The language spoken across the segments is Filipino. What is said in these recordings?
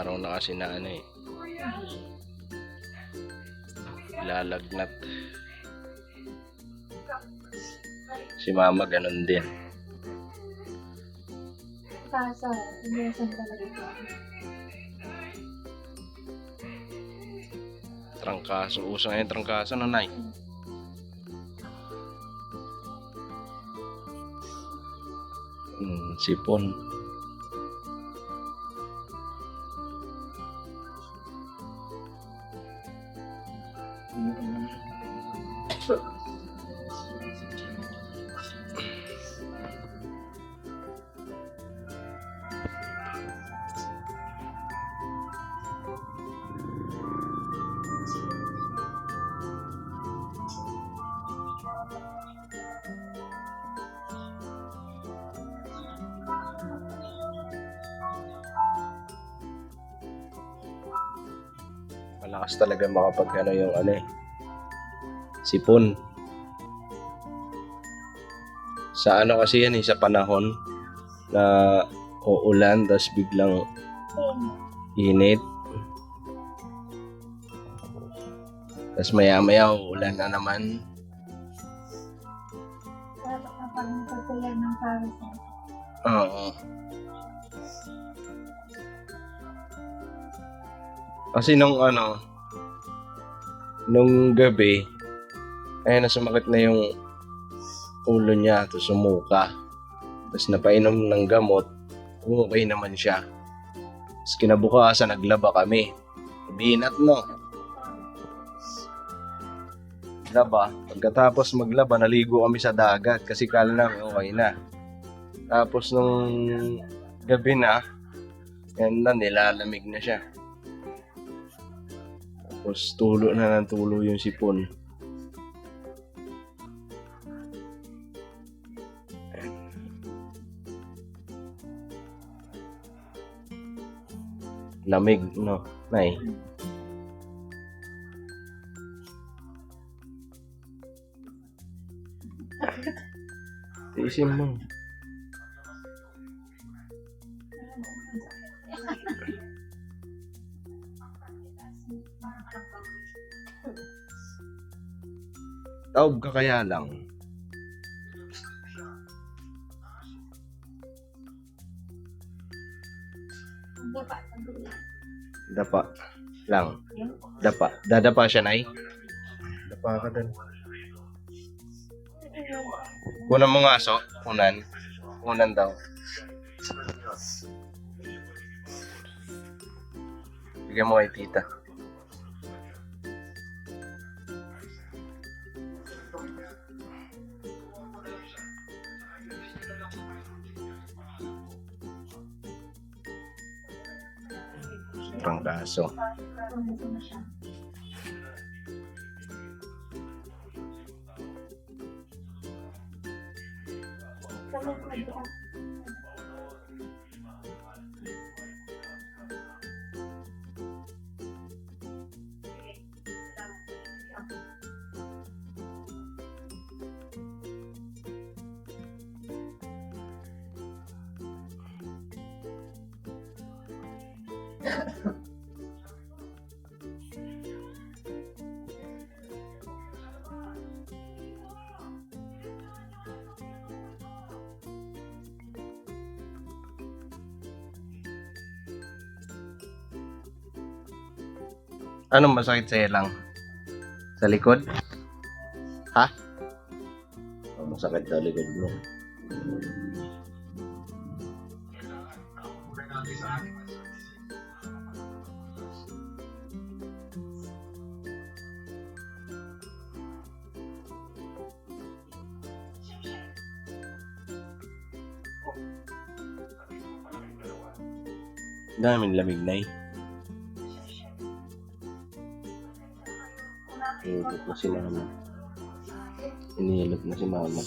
araw na kasi na ano eh. Lalagnat. Si mama ganun din. Kaso, inuusan talaga ito. Trangkaso. Uso na yung trangkaso, nanay. Sipon. Malakas talaga makapag ano yung ano eh. Sipon. Sa ano kasi yan eh, sa panahon na uulan tapos biglang init. Tapos maya-maya uulan na naman. Dapat na parang pagkayan ng parasol. Oo. Kasi nung gabi, ay nasumakit na yung ulo niya, tapos sumuka. Tapos napainom ng gamot, okay naman siya. Tapos kinabukasan, naglaba kami. Binat no. Laba. Pagkatapos maglaba, naligo kami sa dagat kasi kala namin okay na. Tapos nung gabi na, yan na, nilalamig na siya. Tapos tulo na ng tulo yung sipon. Lamig, no? Nay. Tiisin mo. Taob ka kaya lang. Dapa lang. Dapa. Dadapa siya, Nay. Dapa ka din. Kunan mo nga, so. Kunan. Kunan daw. Bigyan mo kay tita. Trangkaso. Anong masakit sa'yo lang? Sa likod? Ha? Oh, masakit sa likod mo. Daming lamig na eh. Inilip na si mama. Inilip na si mama.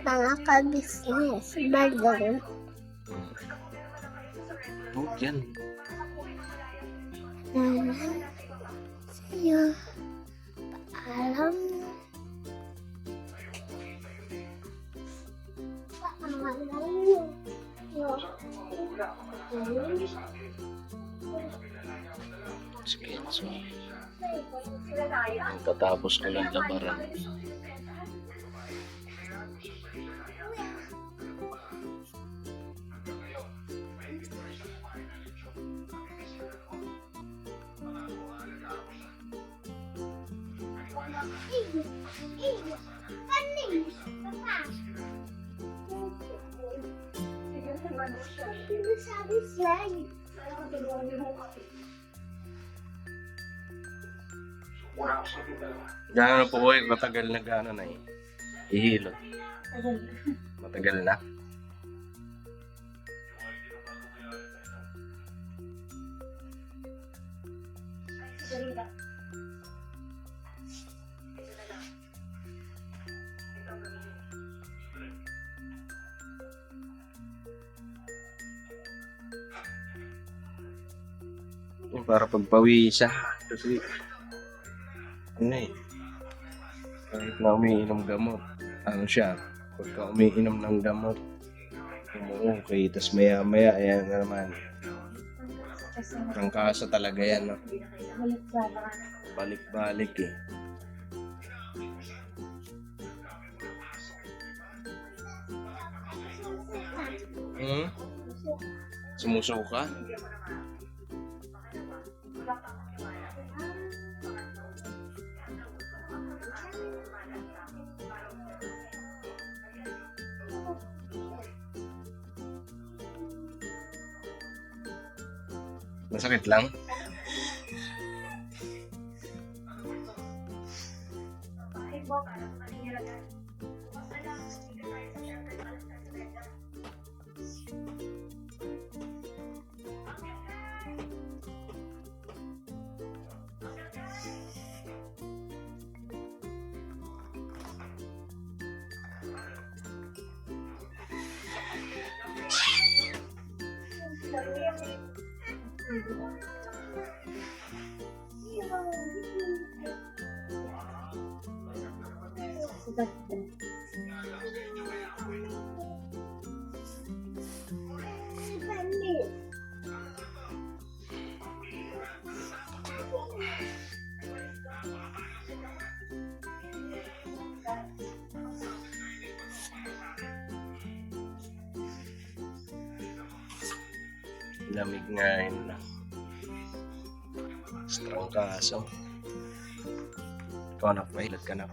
Mga ka-business, balon. Oh, yan. Naman sa'yo. kaso pagkatapos ko lang labaran. Gano'n po kayo matagal na gano'n na ihilot? Tagal. Matagal na? Tagal. Yung para pagpawisa. Kasi, ano eh, kahit na umiinom gamot, ano siya, pagka umiinom ng gamot, umuukay, tas maya-maya, ayan nga naman, Kasi trangkasa talaga yan, no? balik-balik. Balik-balik eh. Hmm? Sumusuka? Masakit lang? Lamig nga yun. Strong kaso. Ikaw na, mahilat ka na.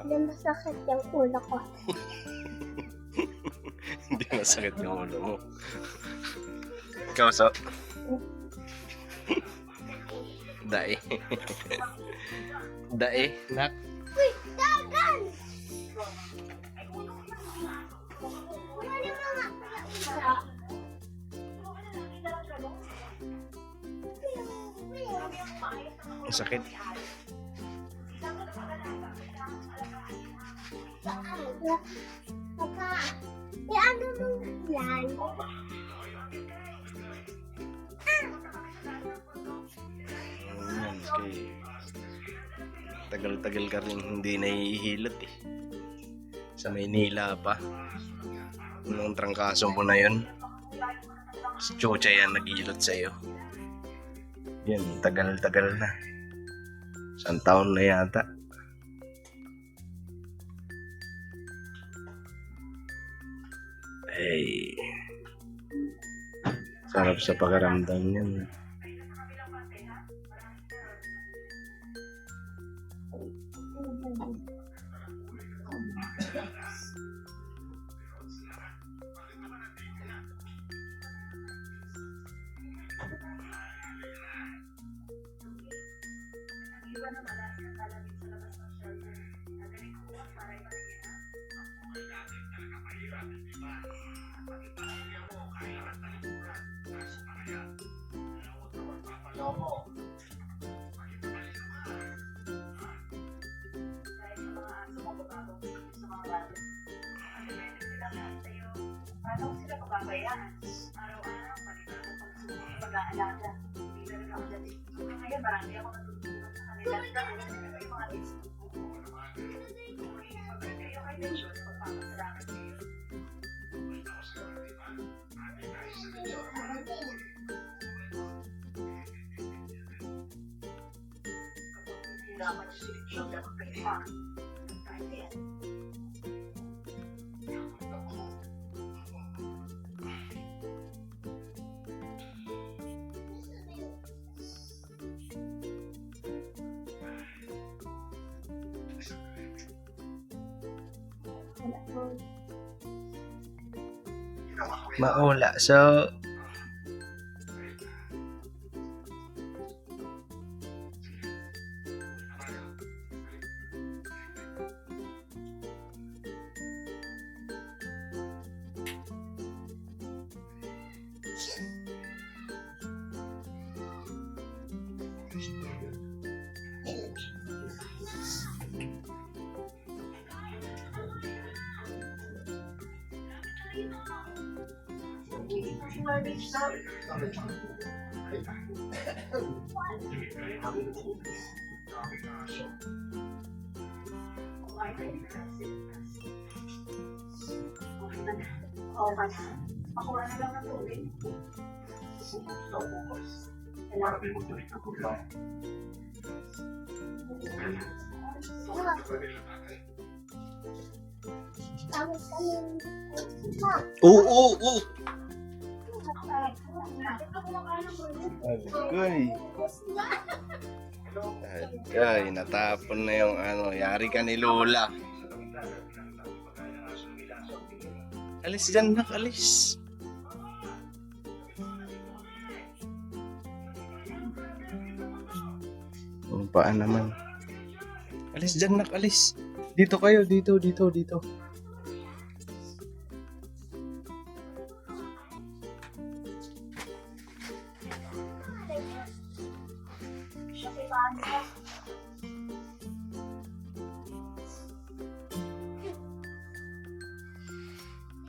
Hindi masakit yung ulo ko. Hindi masakit yung ulo mo. Ikaw sa... Dae. Dae, nak. Uy, dagan! Ano mga? Sakit. Papa, ano nung yan? Ayan, kay... Tagal-tagal ka rin hindi nahihilot eh. Sa Maynila pa. Nung trangkaso mo na yun. Si Chocha yan naghihilot sa'yo. Yan, tagal-tagal na. Isang taon na yata. Ay, sarap sa pakiramdam yan. Paano sila pababayaan? Araw-araw, pag-aalaga. Hindi na rin ako dati. Ngayon, marami ako natutulog sa kanila. Yung mga tips ko. Kayo kayo din sure pagpapasalamat kayo. Hirapan yung seleksyon dapat kaya. Kahit yan. Wala po. Maula. So, Okay. Makuha na lang ng tubig. Kailangan Tapos kami oo. Agay, natapon na yung ano, yari ka ni Lola. Alis dyan, nak, alis. Paan naman. Alis dyan, nak, alis. Dito kayo, dito. siya kay Banda.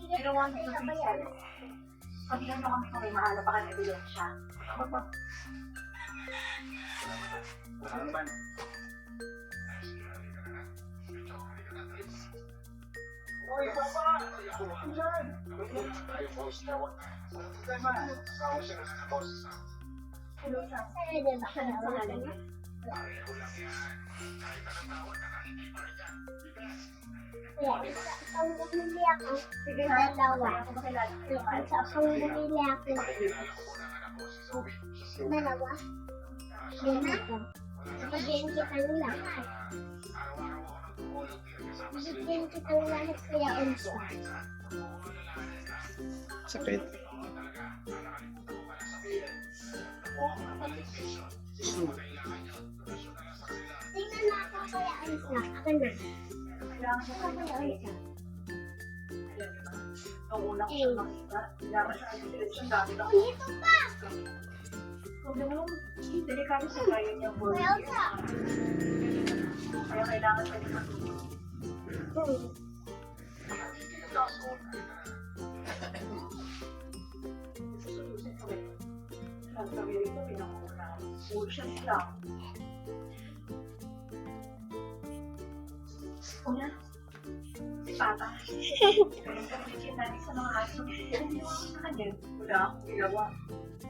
Ginawa niya sa bayan. Sabihan mo kami kung may mahala pa ka na ebidensya. Sa'yo din ba? Ang bumili ako, Sige na. dalawa. Ako makilala. Ang bumili ako, dalawa. Lima. Bigyan kitang lahat. Bigyan kitang lahat kaya unsa. Sakit. Tingnan mo ako kaya unsa. Ako na. Kailangan siya Ako kaya unsa. Nung una ko siya makita, kailangan siya ang seleksyon dami na. Dito pa! Kung naman, delikado siya kaya niya po. Kaya unsa. Kaya kailangan siya niya. Sususin ko rin. Ang sabi rito, pinakuna. Bullshit lang. Una, si Papa. Pagkakit natin sa mga aso, hindi mo ako sa kanya. Wala akong ginawa.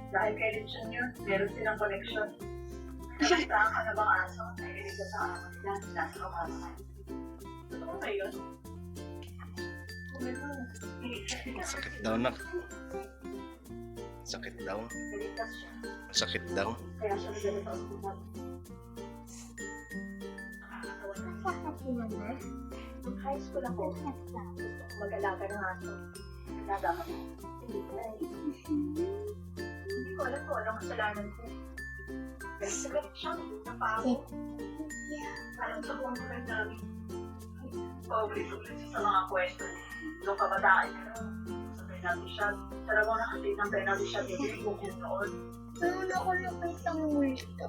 Dahil kay Lechon yun, meron silang connection. Nakita ka na bang aso? Nakilig ka sa amo nila, nasa kamatahan. Totoo ba yun? Kung meron, iligtas siya. Sakit daw, nak. Sakit daw. Iligtas siya. Sakit daw. Kaya siya nagdala sa ospital. Nakakatawa na. Sakit si mama. Nung high school ako, gusto ko mag-alaga ng aso. Alaga ko. Hindi ko alam. Hindi ko alam kung anong kasalanan ko. Pero sigarit siya, napako. Alam sa buong buhay namin. Paulit-ulit siya sa mga question. Nung kabataan niya, sa penalty shot. Talaga nakatid ng penalty shot yung binigong yun noon. Noon ako nakita ng multo.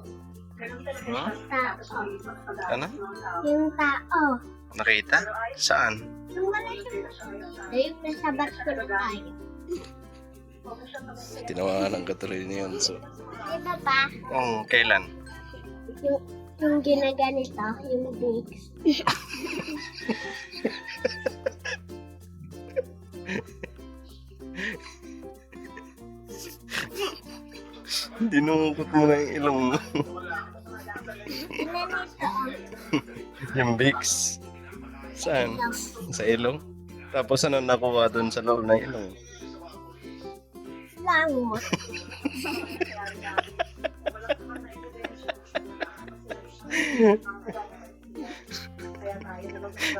Ganun talaga siya. Tapos ulitin sa pag-aaral Ano? ng tao. Yung tao. Nakita? Pero ayos, Saan? Yung wala siyang dito siya ngayon sa yung nasa barko na tayo. Tinawanan ka tuloy ni Yunso. Diba ba? Kailan? Yung ginaganito, yung bigs. Dinungkot mo na yung ilong mo. Ginanito, Yung Vicks. Saan? Sa ilong? Tapos ano nakuha dun sa loob ng ilong? Langot.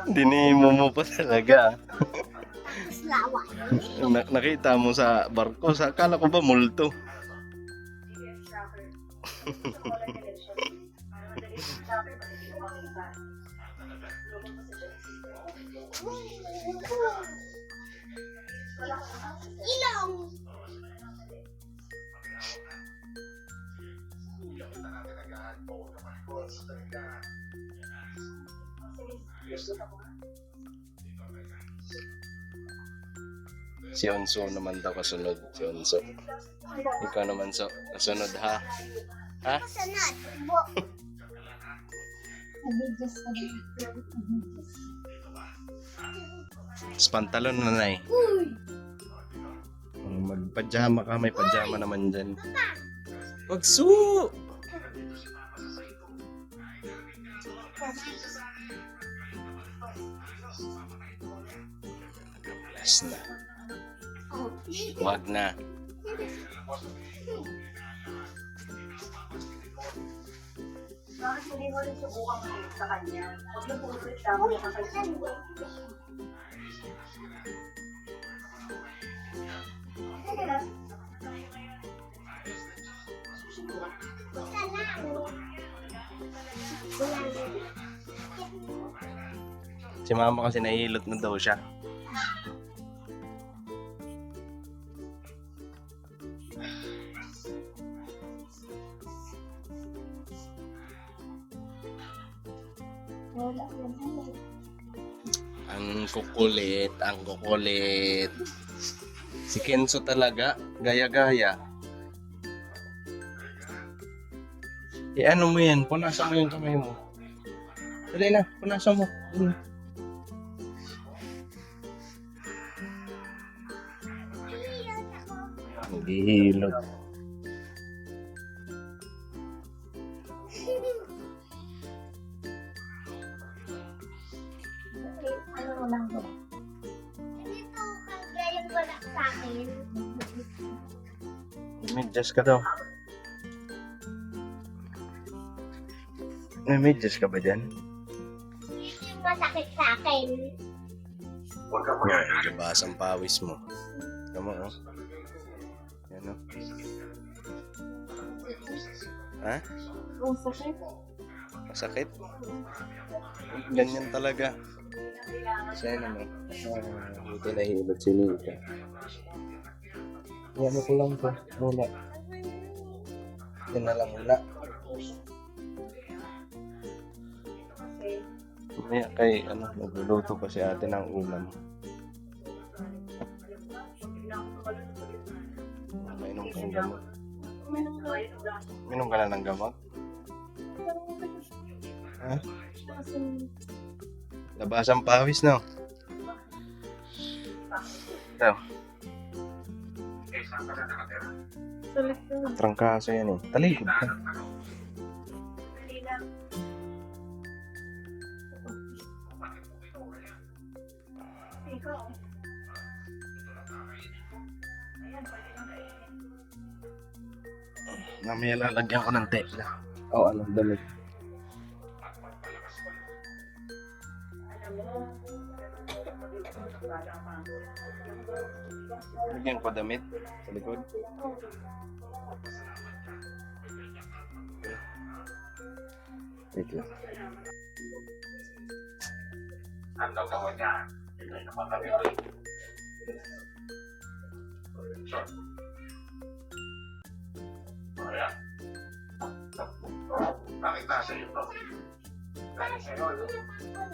Dinimo mo pa talaga. Tapos lawa. Nakita mo sa barko. Akala ko ba multo? Ilong. Si Onso naman daw kasunod. Si Onso. Ikaw naman so. Kasunod ha? Ha? Kasunod. Nabidyo sa nabidyo. Sa pantalon na na eh. Magpajama ka. May pajama naman dyan. Pagsu! Last na. Wag na. Bakit hindi mo rin subukan ulit sa kanya? Huwag lang po ulit lang yung kakasubukan. Sige lang. Si mama kasi nahihilot na daw siya. Wala yan. Ang kukulit, ang kukulit. Si Kenzo talaga, gaya-gaya. Ano mo yan? Punasan mo yung kamay mo. Dali na, punasan mo. Dali. Naghihilot. Ano mo lang ba? Dito, kaya yung wala sa akin. Medyas ka daw. May medyas ka ba dyan? Dito yung masakit sa akin. Yan, labas ang pawis mo. Tama oh. Yan oh. Ha? Kung sakit. Masakit? Ganyan talaga. Kasi ano mo? Buti nahihilot si Nika. Yan ko lang to. Muna. Yan na lang muna. Mamaya kay magluluto pa si ate ng ulam. Mainom kang gamot. Minom ka na ng gamot? Ha? Labas ang pawis, no? Ito. Sa likod. Trangkaso yan eh. Talikod ka. Ikaw. Mamaya lalagyan ko ng tela. O, anong damit? Lagyan ko damit sa likod. Wait lang. Ang gagawin niya, hindi na makabili. Sure. Ayan. Bakit nasa iyo to? Dahil sa'yo,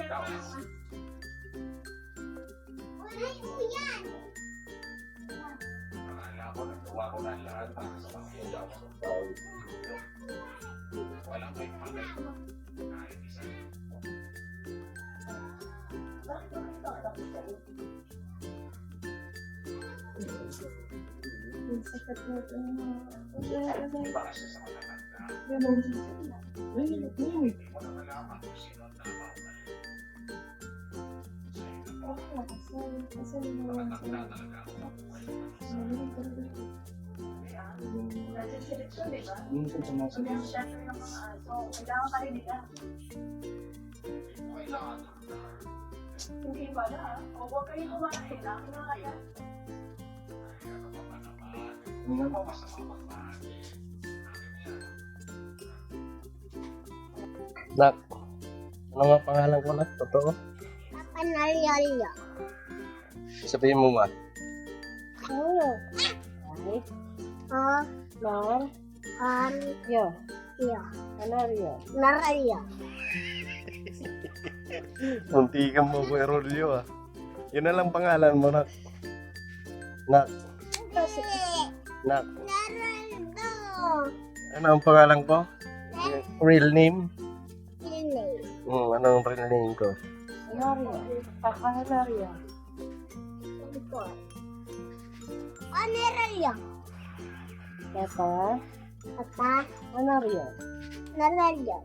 ikaw. Wala yung yan. Akala ko, nagawa ko na lahat para sa pangkila ko. Walang may pangkila. Kahit isa. Ang sakit mo ito. Para sa mga matanda. Nasa-seleksyon, di ba? Sabi ang shelter ng mga aso, kailangan pa rin nila. Hindi pala, o huwag kayong kumain, akin na kaya. Nak, ano nga pangalan ko, Nak? Totoo? Papa Nalyo. Sabihin mo ma. Ano? Ay, Oh, Nar, yo, yo. Anario. Naralyo. Munti ka mo, Kuya Rolyo, ah. Yun na lang pangalan mo, Nak. Nak, Nak. Naraldo. Ano ang pangalan ko? Real name? Pili. Ano ang real name ko? Anario. Papa Anario. Ito. Oh, Naralyo. Papa Papa Anario. Naralyo.